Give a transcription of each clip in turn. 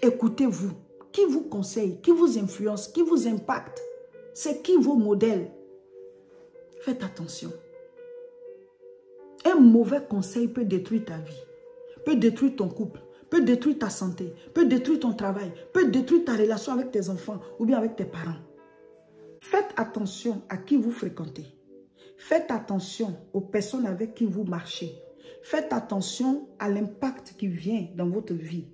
écoutez-vous? Qui vous conseille? Qui vous influence? Qui vous impacte? C'est qui vos modèles? Faites attention. Un mauvais conseil peut détruire ta vie, peut détruire ton couple, peut détruire ta santé, peut détruire ton travail, peut détruire ta relation avec tes enfants ou bien avec tes parents. Faites attention à qui vous fréquentez. Faites attention aux personnes avec qui vous marchez. Faites attention à l'impact qui vient dans votre vie.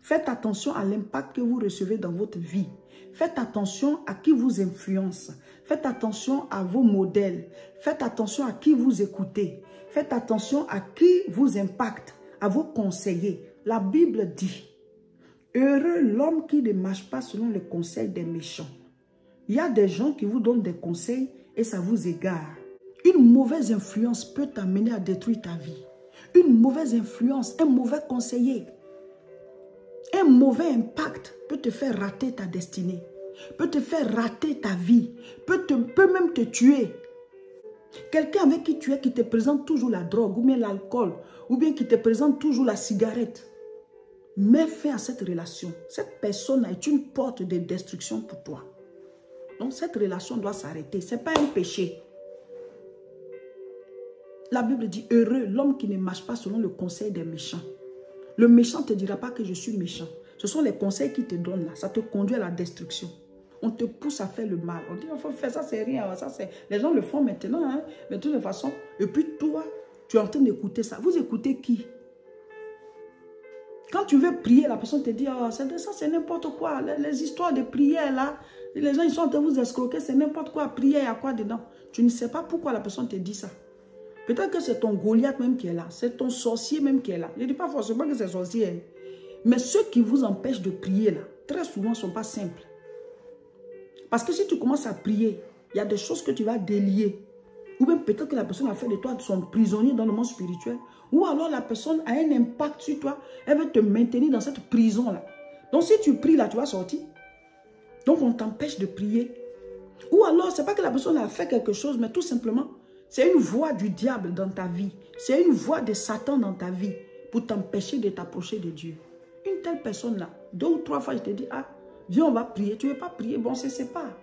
Faites attention à l'impact que vous recevez dans votre vie. Faites attention à qui vous influence. Faites attention à vos modèles. Faites attention à qui vous écoutez. Faites attention à qui vous impacte, à vos conseillers. La Bible dit, heureux l'homme qui ne marche pas selon le conseil des méchants. Il y a des gens qui vous donnent des conseils et ça vous égare. Une mauvaise influence peut t'amener à détruire ta vie. Une mauvaise influence, un mauvais conseiller, un mauvais impact peut te faire rater ta destinée, peut te faire rater ta vie, peut même te tuer. Quelqu'un avec qui tu es, qui te présente toujours la drogue ou bien l'alcool, ou bien qui te présente toujours la cigarette. Mets fin à cette relation. Cette personne est une porte de destruction pour toi. Donc cette relation doit s'arrêter. Ce n'est pas un péché. La Bible dit, heureux l'homme qui ne marche pas selon le conseil des méchants. Le méchant ne te dira pas que je suis méchant. Ce sont les conseils qu'il te donne là. Ça te conduit à la destruction. On te pousse à faire le mal. On dit, il faut faire ça, c'est rien. Ça, les gens le font maintenant. Hein, mais de toute façon. Et puis toi, tu es en train d'écouter ça. Vous écoutez qui? Quand tu veux prier, la personne te dit, oh, ça c'est n'importe quoi. Les histoires de prière là, les gens ils sont en train de vous escroquer, c'est n'importe quoi. Prière, il y a quoi dedans? Tu ne sais pas pourquoi la personne te dit ça. Peut-être que c'est ton Goliath même qui est là. C'est ton sorcier même qui est là. Je ne dis pas forcément que c'est sorcier. Mais ceux qui vous empêchent de prier là, très souvent ne sont pas simples. Parce que si tu commences à prier, il y a des choses que tu vas délier. Ou même peut-être que la personne a fait de toi son prisonnier dans le monde spirituel. Ou alors la personne a un impact sur toi. Elle veut te maintenir dans cette prison-là. Donc si tu pries là, tu vas sortir. Donc on t'empêche de prier. Ou alors, ce n'est pas que la personne a fait quelque chose, mais tout simplement, c'est une voix du diable dans ta vie. C'est une voix de Satan dans ta vie pour t'empêcher de t'approcher de Dieu. Une telle personne-là, 2 ou 3 fois, je te dis, ah, viens, on va prier. Tu ne veux pas prier, bon, c'est pas.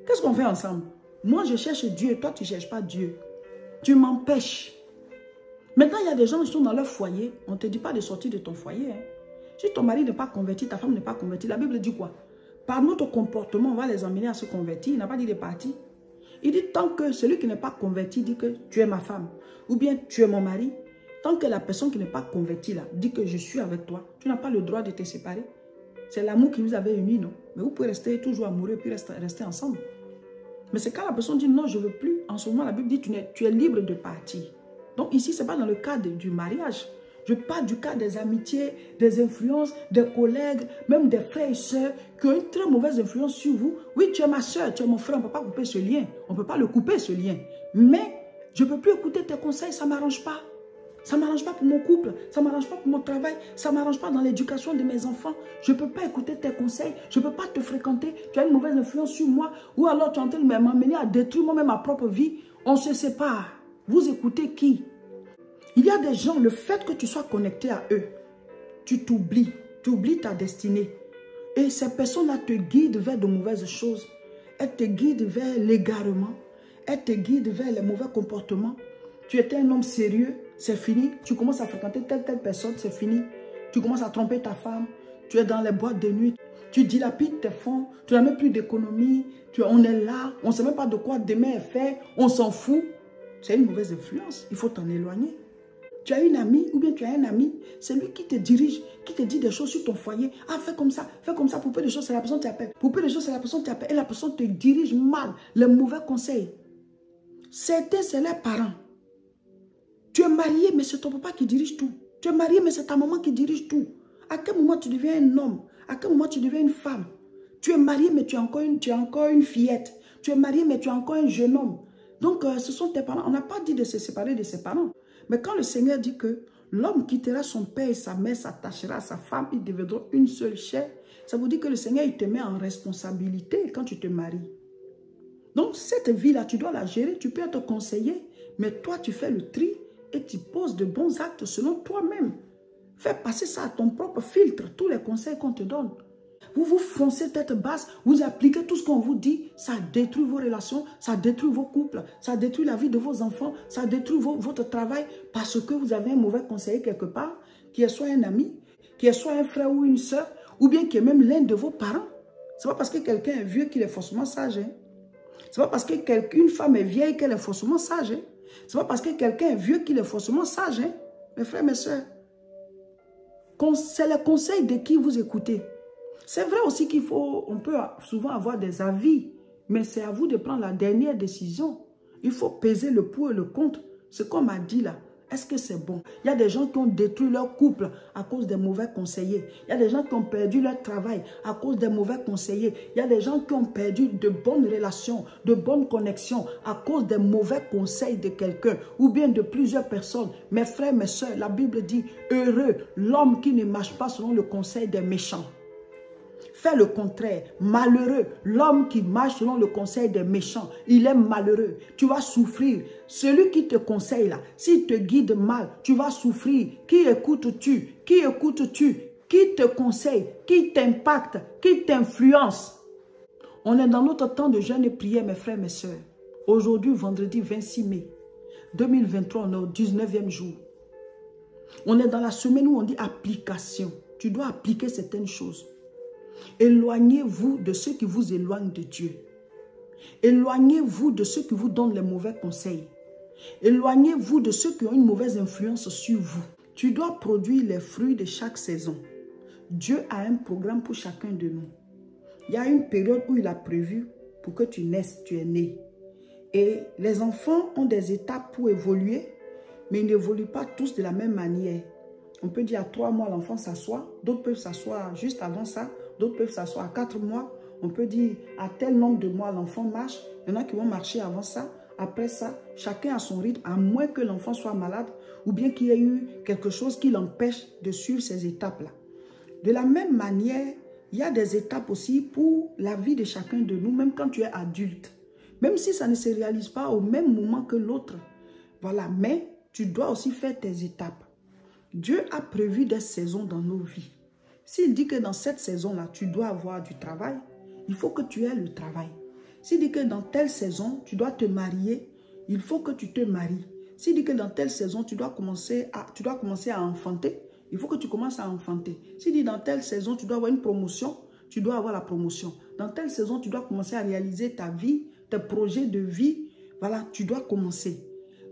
Qu'est-ce qu'on fait ensemble? Moi, je cherche Dieu, toi, tu ne cherches pas Dieu. Tu m'empêches. Maintenant, il y a des gens qui sont dans leur foyer. On ne te dit pas de sortir de ton foyer. Hein. Si ton mari n'est pas converti, ta femme n'est pas convertie, la Bible dit quoi? Par notre comportement, on va les emmener à se convertir. Il n'a pas dit de partir. Il dit tant que celui qui n'est pas converti dit que tu es ma femme ou bien tu es mon mari, tant que la personne qui n'est pas convertie là dit que je suis avec toi, tu n'as pas le droit de te séparer. C'est l'amour qui vous avait unis, non? Mais vous pouvez rester toujours amoureux et puis rester ensemble. Mais c'est quand la personne dit non, je ne veux plus. En ce moment, la Bible dit tu es libre de partir. Donc ici, ce n'est pas dans le cadre du mariage. Je parle du cas des amitiés, des influences, des collègues, même des frères et sœurs qui ont une très mauvaise influence sur vous. Oui, tu es ma soeur, tu es mon frère, on ne peut pas couper ce lien. On ne peut pas le couper, ce lien. Mais je ne peux plus écouter tes conseils, ça ne m'arrange pas. Ça ne m'arrange pas pour mon couple, ça ne m'arrange pas pour mon travail, ça ne m'arrange pas dans l'éducation de mes enfants. Je ne peux pas écouter tes conseils, je ne peux pas te fréquenter. Tu as une mauvaise influence sur moi ou alors tu es en train de m'amener à détruire moi-même ma propre vie. On se sépare. Vous écoutez qui? Il y a des gens, le fait que tu sois connecté à eux, tu t'oublies, tu oublies ta destinée. Et ces personnes-là te guident vers de mauvaises choses. Elles te guident vers l'égarement. Elles te guident vers les mauvais comportements. Tu étais un homme sérieux, c'est fini. Tu commences à fréquenter telle personne, c'est fini. Tu commences à tromper ta femme. Tu es dans les boîtes de nuit. Tu dilapides tes fonds. Tu n'as même plus d'économie. On est là. On ne sait même pas de quoi demain est fait. On s'en fout. C'est une mauvaise influence. Il faut t'en éloigner. Tu as une amie ou bien tu as un ami, c'est lui qui te dirige, qui te dit des choses sur ton foyer. Ah, fais comme ça, pour peu de choses, c'est la personne qui t'appelle. Pour peu de choses, c'est la personne qui t'appelle. Et la personne te dirige mal, les mauvais conseils. Certains, c'est leurs parents. Tu es marié, mais c'est ton papa qui dirige tout. Tu es marié, mais c'est ta maman qui dirige tout. À quel moment tu deviens un homme? À quel moment tu deviens une femme? Tu es marié, mais tu es encore une fillette. Tu es marié, mais tu es encore un jeune homme. Donc, ce sont tes parents. On n'a pas dit de se séparer de ses parents. Mais quand le Seigneur dit que l'homme quittera son père et sa mère, s'attachera à sa femme, ils deviendront une seule chair, ça vous dit que le Seigneur il te met en responsabilité quand tu te maries. Donc cette vie-là, tu dois la gérer, tu peux être conseillé, mais toi tu fais le tri et tu poses de bons actes selon toi-même. Fais passer ça à ton propre filtre, tous les conseils qu'on te donne. Vous vous foncez tête basse, vous appliquez tout ce qu'on vous dit, ça détruit vos relations, ça détruit vos couples, ça détruit la vie de vos enfants, ça détruit votre travail parce que vous avez un mauvais conseiller quelque part, qui est soit un ami, qui est soit un frère ou une soeur, ou bien qui est même l'un de vos parents. Ce n'est pas parce que quelqu'un est vieux qu'il est forcément sage. Hein? Ce n'est pas parce qu'une femme est vieille qu'elle est forcément sage. Hein? Ce n'est pas parce que quelqu'un est vieux qu'il est forcément sage. Hein? Mes frères, mes soeurs, c'est le conseil de qui vous écoutez. C'est vrai aussi on peut souvent avoir des avis, mais c'est à vous de prendre la dernière décision. Il faut peser le pour et le contre. Ce qu'on m'a dit là, est-ce que c'est bon? Il y a des gens qui ont détruit leur couple à cause des mauvais conseillers. Il y a des gens qui ont perdu leur travail à cause des mauvais conseillers. Il y a des gens qui ont perdu de bonnes relations, de bonnes connexions à cause des mauvais conseils de quelqu'un ou bien de plusieurs personnes. Mes frères, mes soeurs, la Bible dit, heureux l'homme qui ne marche pas selon le conseil des méchants. Fais le contraire. Malheureux, l'homme qui marche selon le conseil des méchants, il est malheureux. Tu vas souffrir. Celui qui te conseille là, s'il te guide mal, tu vas souffrir. Qui écoutes-tu? Qui écoutes-tu? Qui te conseille? Qui t'impacte? Qui t'influence? On est dans notre temps de jeûne et prière, mes frères, mes soeurs. Aujourd'hui, vendredi 26 mai 2023, on est au 19e jour. On est dans la semaine où on dit application. Tu dois appliquer certaines choses. Éloignez-vous de ceux qui vous éloignent de Dieu. Éloignez-vous de ceux qui vous donnent les mauvais conseils. Éloignez-vous de ceux qui ont une mauvaise influence sur vous. Tu dois produire les fruits de chaque saison. Dieu a un programme pour chacun de nous. Il y a une période où il a prévu pour que tu naisses, tu es né. Et les enfants ont des étapes pour évoluer, mais ils n'évoluent pas tous de la même manière. On peut dire à 3 mois, l'enfant s'assoit. D'autres peuvent s'asseoir juste avant ça. D'autres peuvent s'asseoir à 4 mois. On peut dire à tel nombre de mois, l'enfant marche. Il y en a qui vont marcher avant ça. Après ça, chacun a son rythme, à moins que l'enfant soit malade ou bien qu'il y ait eu quelque chose qui l'empêche de suivre ces étapes-là. De la même manière, il y a des étapes aussi pour la vie de chacun de nous, même quand tu es adulte. Même si ça ne se réalise pas au même moment que l'autre. Voilà, mais tu dois aussi faire tes étapes. Dieu a prévu des saisons dans nos vies. S'il dit que dans cette saison-là, tu dois avoir du travail, il faut que tu aies le travail. S'il dit que dans telle saison, tu dois te marier, il faut que tu te maries. S'il dit que dans telle saison, tu dois commencer à enfanter, il faut que tu commences à enfanter. S'il dit dans telle saison, tu dois avoir une promotion, tu dois avoir la promotion. Dans telle saison, tu dois commencer à réaliser ta vie, tes projets de vie. Voilà, tu dois commencer.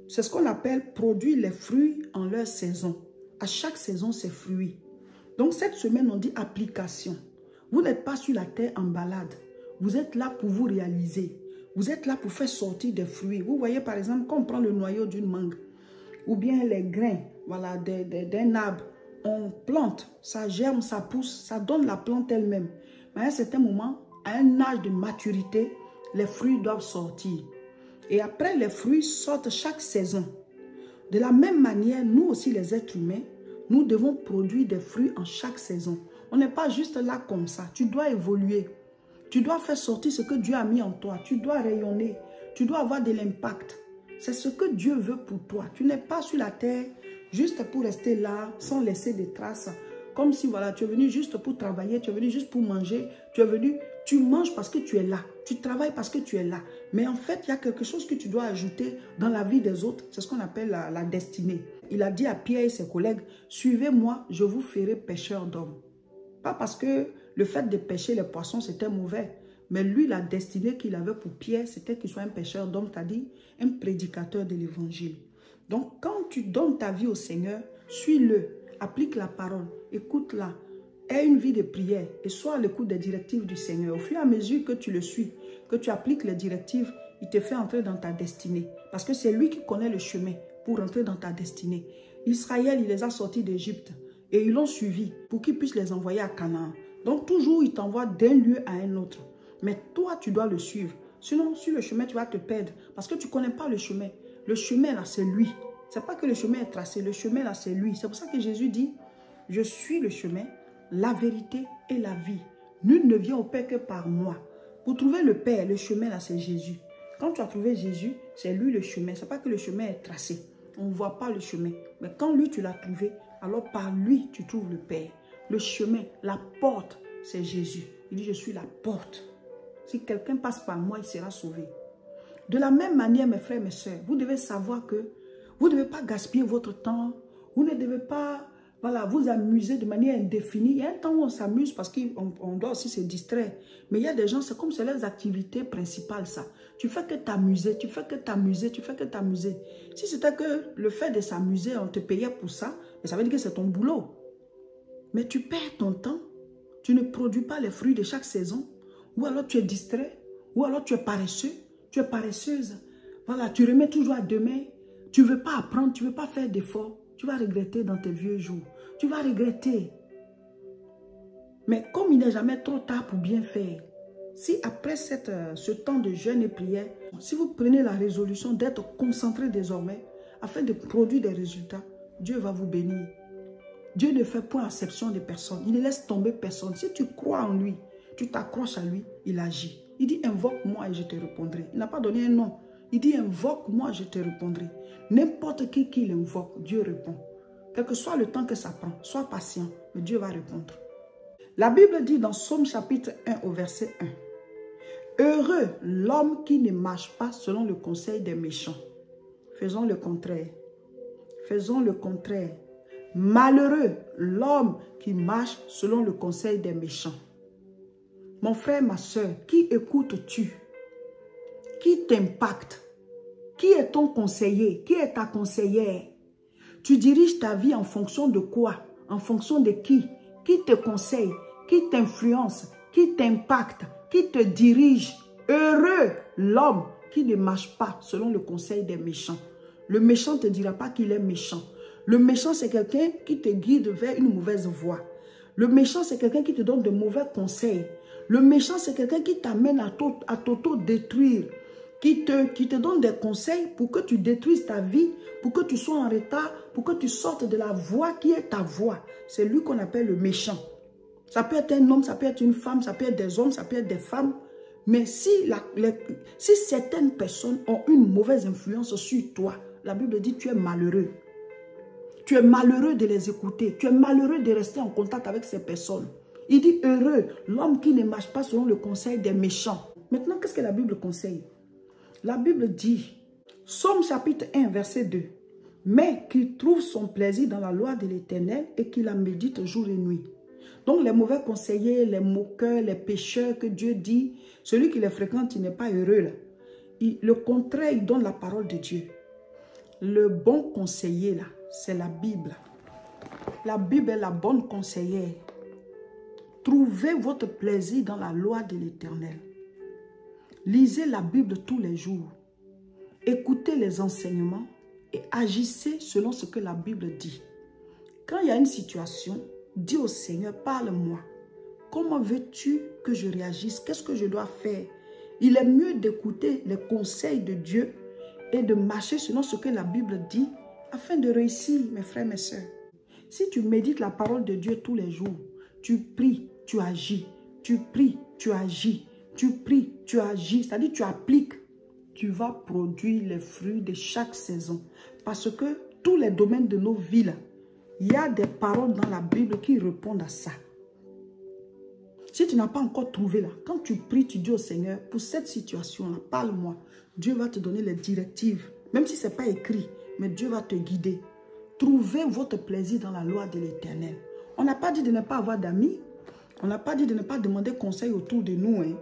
C'est ce qu'on appelle produire les fruits en leur saison. À chaque saison, c'est fruits. Donc, cette semaine, on dit application. Vous n'êtes pas sur la terre en balade. Vous êtes là pour vous réaliser. Vous êtes là pour faire sortir des fruits. Vous voyez, par exemple, quand on prend le noyau d'une mangue ou bien les grains voilà, d'un arbre, on plante, ça germe, ça pousse, ça donne la plante elle-même. Mais à un certain moment, à un âge de maturité, les fruits doivent sortir. Et après, les fruits sortent chaque saison. De la même manière, nous aussi les êtres humains, nous devons produire des fruits en chaque saison. On n'est pas juste là comme ça. Tu dois évoluer. Tu dois faire sortir ce que Dieu a mis en toi. Tu dois rayonner. Tu dois avoir de l'impact. C'est ce que Dieu veut pour toi. Tu n'es pas sur la terre juste pour rester là sans laisser des traces. Comme si voilà, tu es venu juste pour travailler, tu es venu juste pour manger. Tu manges parce que tu es là. Tu travailles parce que tu es là. Mais en fait, il y a quelque chose que tu dois ajouter dans la vie des autres. C'est ce qu'on appelle la destinée. Il a dit à Pierre et ses collègues, suivez-moi, je vous ferai pêcheurs d'hommes. Pas parce que le fait de pêcher les poissons, c'était mauvais. Mais lui, la destinée qu'il avait pour Pierre, c'était qu'il soit un pêcheur d'hommes, c'est-à-dire un prédicateur de l'évangile. Donc, quand tu donnes ta vie au Seigneur, suis-le, applique la parole, écoute-la, aie une vie de prière et sois à l'écoute des directives du Seigneur. Au fur et à mesure que tu le suis, que tu appliques les directives, il te fait entrer dans ta destinée. Parce que c'est lui qui connaît le chemin pour entrer dans ta destinée. Israël, il les a sortis d'Égypte et ils l'ont suivi pour qu'il puisse les envoyer à Canaan. Donc, toujours, il t'envoie d'un lieu à un autre. Mais toi, tu dois le suivre. Sinon, sur le chemin, tu vas te perdre parce que tu ne connais pas le chemin. Le chemin, là, c'est lui. Ce n'est pas que le chemin est tracé. Le chemin, là, c'est lui. C'est pour ça que Jésus dit, je suis le chemin, la vérité et la vie. Nul ne vient au Père que par moi. Pour trouver le Père, le chemin, là, c'est Jésus. Quand tu as trouvé Jésus, c'est lui le chemin. Ce n'est pas que le chemin est tracé. On ne voit pas le chemin. Mais quand lui, tu l'as trouvé, alors par lui, tu trouves le Père. Le chemin, la porte, c'est Jésus. Il dit, je suis la porte. Si quelqu'un passe par moi, il sera sauvé. De la même manière, mes frères et mes sœurs, vous devez savoir que vous ne devez pas gaspiller votre temps. Vous ne devez pas vous amuser de manière indéfinie. Il y a un temps où on s'amuse parce qu'on doit aussi se distraire. Mais il y a des gens, c'est comme c'est leurs activités principales, ça. Tu fais que t'amuser, tu fais que t'amuser, tu fais que t'amuser. Si c'était que le fait de s'amuser, on te payait pour ça, ça veut dire que c'est ton boulot. Mais tu perds ton temps. Tu ne produis pas les fruits de chaque saison. Ou alors tu es distrait. Ou alors tu es paresseux. Tu es paresseuse. Voilà, tu remets toujours à demain. Tu ne veux pas apprendre, tu ne veux pas faire d'efforts. Tu vas regretter dans tes vieux jours. Tu vas regretter. Mais comme il n'est jamais trop tard pour bien faire, si après ce temps de jeûne et prière, si vous prenez la résolution d'être concentré désormais, afin de produire des résultats, Dieu va vous bénir. Dieu ne fait point exception de personne. Il ne laisse tomber personne. Si tu crois en lui, tu t'accroches à lui, il agit. Il dit, invoque-moi et je te répondrai. Il n'a pas donné un nom. Il dit, invoque-moi, je te répondrai. N'importe qui l'invoque, Dieu répond. Quel que soit le temps que ça prend, sois patient, mais Dieu va répondre. La Bible dit dans Psaume chapitre 1 au verset 1, heureux l'homme qui ne marche pas selon le conseil des méchants. Faisons le contraire. Faisons le contraire. Malheureux l'homme qui marche selon le conseil des méchants. Mon frère, ma soeur, qui écoutes-tu? Qui t'impacte? Qui est ton conseiller? Qui est ta conseillère? Tu diriges ta vie en fonction de quoi? En fonction de qui? Qui te conseille? Qui t'influence? Qui t'impacte? Qui te dirige? Heureux l'homme qui ne marche pas selon le conseil des méchants. Le méchant ne te dira pas qu'il est méchant. Le méchant, c'est quelqu'un qui te guide vers une mauvaise voie. Le méchant, c'est quelqu'un qui te donne de mauvais conseils. Le méchant, c'est quelqu'un qui t'amène à t'auto-détruire, qui te donne des conseils pour que tu détruises ta vie, pour que tu sois en retard, pour que tu sortes de la voie qui est ta voie. C'est lui qu'on appelle le méchant. Ça peut être un homme, ça peut être une femme, ça peut être des hommes, ça peut être des femmes. Mais si certaines personnes ont une mauvaise influence sur toi, la Bible dit tu es malheureux. Tu es malheureux de les écouter. Tu es malheureux de rester en contact avec ces personnes. Il dit heureux l'homme qui ne marche pas selon le conseil des méchants. Maintenant, qu'est-ce que la Bible conseille? La Bible dit, Psaume chapitre 1, verset 2, mais qui trouve son plaisir dans la loi de l'Éternel et qui la médite jour et nuit. Donc les mauvais conseillers, les moqueurs, les pécheurs que Dieu dit, celui qui les fréquente, il n'est pas heureux là. Le contraire, il donne la parole de Dieu. Le bon conseiller là, c'est la Bible. La Bible est la bonne conseillère. Trouvez votre plaisir dans la loi de l'Éternel. Lisez la Bible tous les jours. Écoutez les enseignements et agissez selon ce que la Bible dit. Quand il y a une situation, dis au Seigneur, parle-moi. Comment veux-tu que je réagisse? Qu'est-ce que je dois faire? Il est mieux d'écouter les conseils de Dieu et de marcher selon ce que la Bible dit afin de réussir, mes frères, mes sœurs. Si tu médites la parole de Dieu tous les jours, tu pries, tu agis, tu pries, tu agis, tu pries, tu agis, c'est-à-dire tu appliques, tu vas produire les fruits de chaque saison. Parce que tous les domaines de nos vies, là, il y a des paroles dans la Bible qui répondent à ça. Si tu n'as pas encore trouvé là, quand tu pries, tu dis au Seigneur, pour cette situation-là, parle-moi. Dieu va te donner les directives, même si ce n'est pas écrit, mais Dieu va te guider. Trouvez votre plaisir dans la loi de l'Éternel. On n'a pas dit de ne pas avoir d'amis, on n'a pas dit de ne pas demander conseil autour de nous, hein.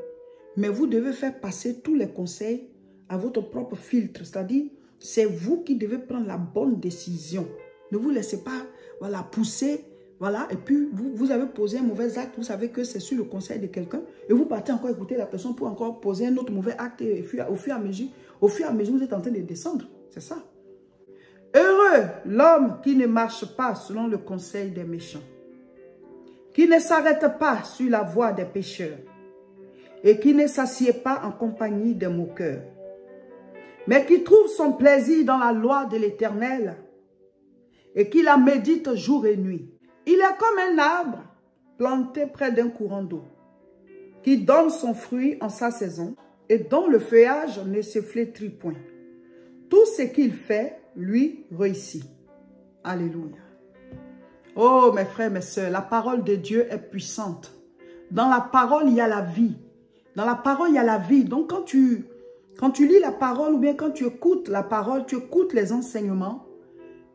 Mais vous devez faire passer tous les conseils à votre propre filtre, c'est-à-dire, c'est vous qui devez prendre la bonne décision. Ne vous laissez pas pousser, et puis vous avez posé un mauvais acte, vous savez que c'est sur le conseil de quelqu'un, et vous partez encore écouter la personne pour encore poser un autre mauvais acte, et au fur et à mesure, vous êtes en train de descendre, c'est ça. Heureux l'homme qui ne marche pas selon le conseil des méchants, qui ne s'arrête pas sur la voie des pécheurs, et qui ne s'assied pas en compagnie des moqueurs, mais qui trouve son plaisir dans la loi de l'Éternel, et qui la médite jour et nuit. Il est comme un arbre planté près d'un courant d'eau, qui donne son fruit en sa saison, et dont le feuillage ne se flétrit point. Tout ce qu'il fait, lui, réussit. Alléluia. Oh, mes frères, mes sœurs, la parole de Dieu est puissante. Dans la parole, il y a la vie. Dans la parole, il y a la vie. Donc, quand tu lis la parole ou bien quand tu écoutes la parole, tu écoutes les enseignements,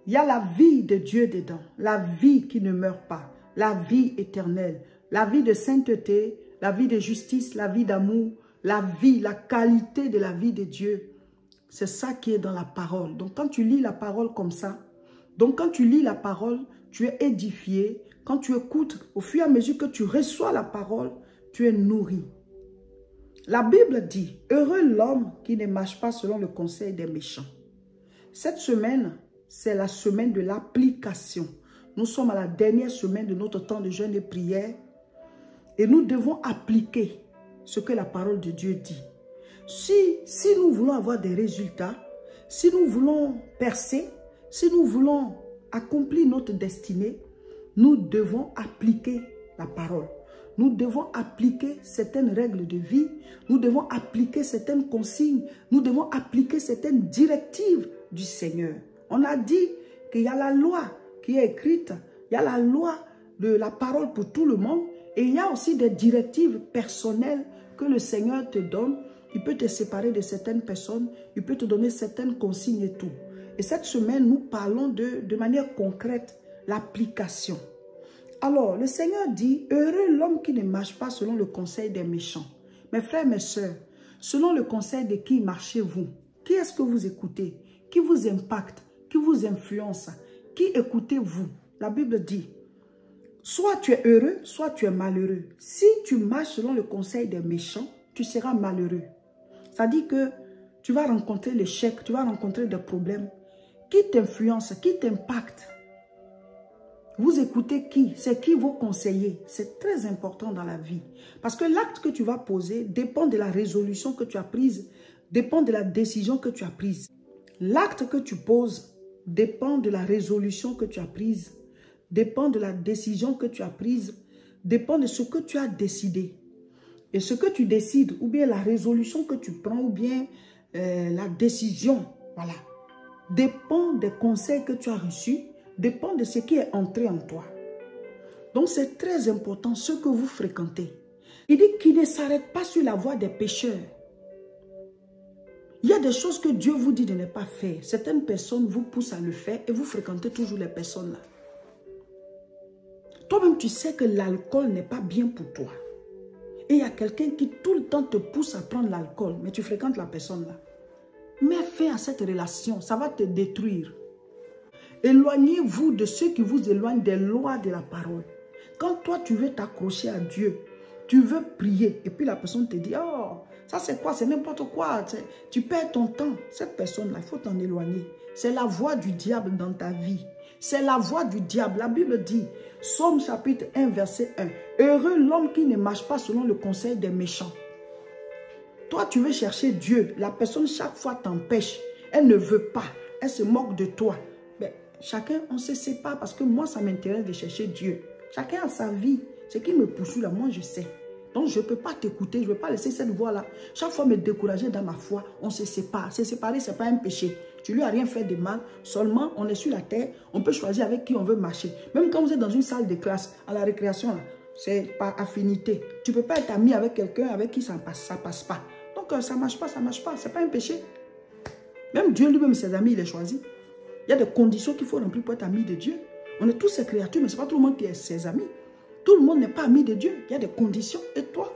il y a la vie de Dieu dedans. La vie qui ne meurt pas. La vie éternelle. La vie de sainteté, la vie de justice, la vie d'amour, la vie, la qualité de la vie de Dieu. C'est ça qui est dans la parole. Donc, quand tu lis la parole comme ça, tu es édifié. Quand tu écoutes, au fur et à mesure que tu reçois la parole, tu es nourri. La Bible dit, heureux l'homme qui ne marche pas selon le conseil des méchants. Cette semaine, c'est la semaine de l'application. Nous sommes à la dernière semaine de notre temps de jeûne et prière. Et nous devons appliquer ce que la parole de Dieu dit. Si nous voulons avoir des résultats, si nous voulons percer, si nous voulons accomplir notre destinée, nous devons appliquer la parole. Nous devons appliquer certaines règles de vie. Nous devons appliquer certaines consignes. Nous devons appliquer certaines directives du Seigneur. On a dit qu'il y a la loi qui est écrite. Il y a la loi de la parole pour tout le monde. Et il y a aussi des directives personnelles que le Seigneur te donne. Il peut te séparer de certaines personnes. Il peut te donner certaines consignes et tout. Et cette semaine, nous parlons de manière concrète l'application. Alors, le Seigneur dit, heureux l'homme qui ne marche pas selon le conseil des méchants. Mes frères, mes sœurs, selon le conseil de qui marchez-vous? Qui est-ce que vous écoutez? Qui vous impacte? Qui vous influence? Qui écoutez-vous? La Bible dit, soit tu es heureux, soit tu es malheureux. Si tu marches selon le conseil des méchants, tu seras malheureux. Ça dit que tu vas rencontrer l'échec, tu vas rencontrer des problèmes. Qui t'influence? Qui t'impacte? Vous écoutez qui? C'est qui vos conseillers? C'est très important dans la vie. Parce que l'acte que tu vas poser dépend de la résolution que tu as prise, dépend de la décision que tu as prise. L'acte que tu poses dépend de la résolution que tu as prise, dépend de la décision que tu as prise, dépend de ce que tu as décidé. Et ce que tu décides, ou bien la résolution que tu prends, ou bien la décision, voilà, dépend des conseils que tu as reçus, dépend de ce qui est entré en toi. Donc c'est très important ce que vous fréquentez. Il dit qu'il ne s'arrête pas sur la voie des pécheurs. Il y a des choses que Dieu vous dit de ne pas faire. Certaines personnes vous poussent à le faire et vous fréquentez toujours les personnes là. Toi-même tu sais que l'alcool n'est pas bien pour toi. Et il y a quelqu'un qui tout le temps te pousse à prendre l'alcool, mais tu fréquentes la personne là. Mets fin à cette relation, ça va te détruire. Éloignez-vous de ceux qui vous éloignent des lois de la parole. Quand toi, tu veux t'accrocher à Dieu, tu veux prier, et puis la personne te dit, oh, ça c'est quoi? C'est n'importe quoi. Tu perds ton temps. Cette personne-là, il faut t'en éloigner. C'est la voix du diable dans ta vie. C'est la voix du diable. La Bible dit, Psaume chapitre 1, verset 1, heureux l'homme qui ne marche pas selon le conseil des méchants. Toi, tu veux chercher Dieu. La personne, chaque fois, t'empêche. Elle ne veut pas. Elle se moque de toi. Mais chacun, on se sépare parce que moi, ça m'intéresse de chercher Dieu. Chacun a sa vie. Ce qui me poursuit là, moi, je sais. Donc, je ne peux pas t'écouter. Je ne veux pas laisser cette voix-là. Chaque fois, me décourager dans ma foi. On se sépare. Se séparer, ce n'est pas un péché. Tu lui as rien fait de mal. Seulement, on est sur la terre. On peut choisir avec qui on veut marcher. Même quand vous êtes dans une salle de classe, à la récréation, c'est par affinité. Tu ne peux pas être ami avec quelqu'un avec qui ça ne passe pas. Donc, ça ne marche pas, ça ne marche pas. Ce n'est pas un péché. Même Dieu lui-même, ses amis, il les choisit. Il y a des conditions qu'il faut remplir pour être ami de Dieu. On est tous ses créatures, mais ce n'est pas tout le monde qui est ses amis. Tout le monde n'est pas ami de Dieu. Il y a des conditions. Et toi,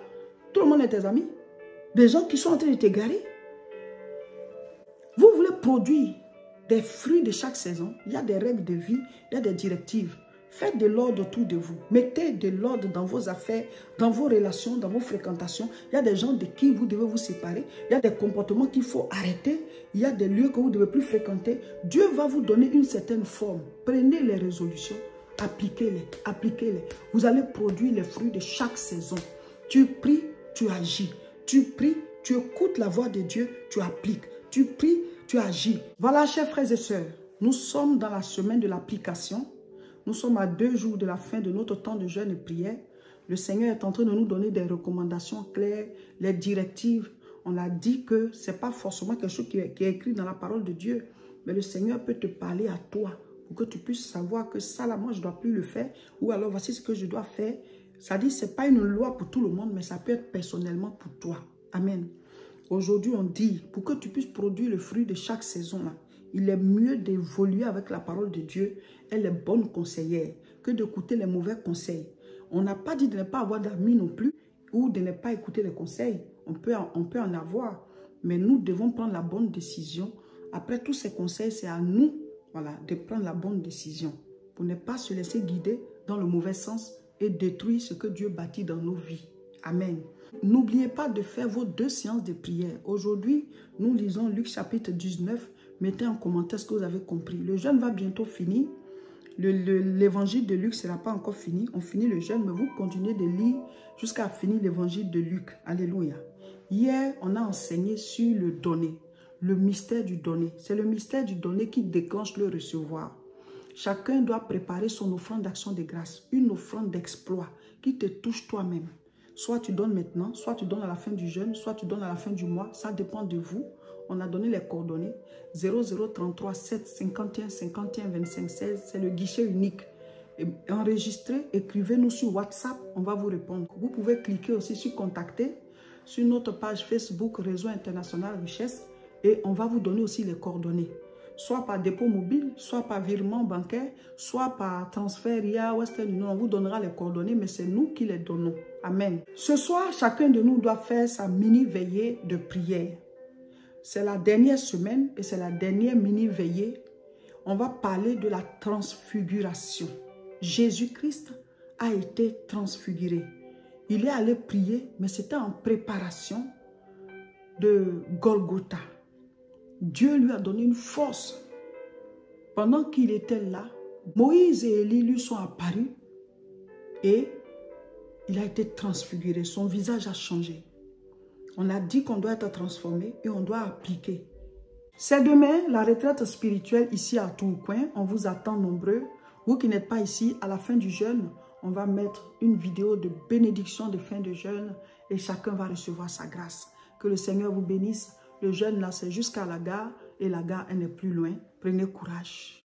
tout le monde est tes amis. Des gens qui sont en train de t'égarer. Vous voulez produire des fruits de chaque saison. Il y a des règles de vie, il y a des directives. Faites de l'ordre autour de vous. Mettez de l'ordre dans vos affaires, dans vos relations, dans vos fréquentations. Il y a des gens de qui vous devez vous séparer. Il y a des comportements qu'il faut arrêter. Il y a des lieux que vous ne devez plus fréquenter. Dieu va vous donner une certaine forme. Prenez les résolutions, appliquez-les, appliquez-les. Vous allez produire les fruits de chaque saison. Tu pries, tu agis. Tu pries, tu écoutes la voix de Dieu, tu appliques. Tu pries, tu agis. Voilà, chers frères et sœurs, nous sommes dans la semaine de l'application. Nous sommes à 2 jours de la fin de notre temps de jeûne et prière. Le Seigneur est en train de nous donner des recommandations claires, les directives. On a dit que ce n'est pas forcément quelque chose qui est écrit dans la parole de Dieu, mais le Seigneur peut te parler à toi pour que tu puisses savoir que ça, là, moi, je ne dois plus le faire. Ou alors, voici ce que je dois faire. Ça dit, ce n'est pas une loi pour tout le monde, mais ça peut être personnellement pour toi. Amen. Aujourd'hui, on dit, pour que tu puisses produire le fruit de chaque saison, là, il est mieux d'évoluer avec la parole de Dieu et les bonnes conseillères que d'écouter les mauvais conseils. On n'a pas dit de ne pas avoir d'amis non plus ou de ne pas écouter les conseils. On peut en avoir, mais nous devons prendre la bonne décision. Après tous ces conseils, c'est à nous, voilà, de prendre la bonne décision pour ne pas se laisser guider dans le mauvais sens et détruire ce que Dieu bâtit dans nos vies. Amen. N'oubliez pas de faire vos 2 séances de prière. Aujourd'hui, nous lisons Luc chapitre 19. Mettez en commentaire ce que vous avez compris. Le jeûne va bientôt finir. L'évangile de Luc ne sera pas encore fini. On finit le jeûne, mais vous continuez de lire jusqu'à finir l'évangile de Luc. Alléluia. Hier, on a enseigné sur le donner. Le mystère du donner. C'est le mystère du donner qui déclenche le recevoir. Chacun doit préparer son offrande d'action de grâce. Une offrande d'exploit qui te touche toi-même. Soit tu donnes maintenant, soit tu donnes à la fin du jeûne, soit tu donnes à la fin du mois. Ça dépend de vous. On a donné les coordonnées. 0033 7 51 51 25 16. C'est le guichet unique. Enregistrez, écrivez-nous sur WhatsApp. On va vous répondre. Vous pouvez cliquer aussi sur contacter sur notre page Facebook Réseau International Richesse. Et on va vous donner aussi les coordonnées. Soit par dépôt mobile, soit par virement bancaire, soit par transfert RIA, Western Union. On vous donnera les coordonnées, mais c'est nous qui les donnons. Amen. Ce soir, chacun de nous doit faire sa mini-veillée de prière. C'est la dernière semaine et c'est la dernière mini-veillée. On va parler de la transfiguration. Jésus-Christ a été transfiguré. Il est allé prier, mais c'était en préparation de Golgotha. Dieu lui a donné une force. Pendant qu'il était là, Moïse et Élie lui sont apparus et il a été transfiguré. Son visage a changé. On a dit qu'on doit être transformé et on doit appliquer. C'est demain la retraite spirituelle ici à Tourcoing. On vous attend nombreux. Vous qui n'êtes pas ici, à la fin du jeûne, on va mettre une vidéo de bénédiction de fin de jeûne et chacun va recevoir sa grâce. Que le Seigneur vous bénisse. Le jeûne là, c'est jusqu'à la gare et la gare, elle n'est plus loin. Prenez courage.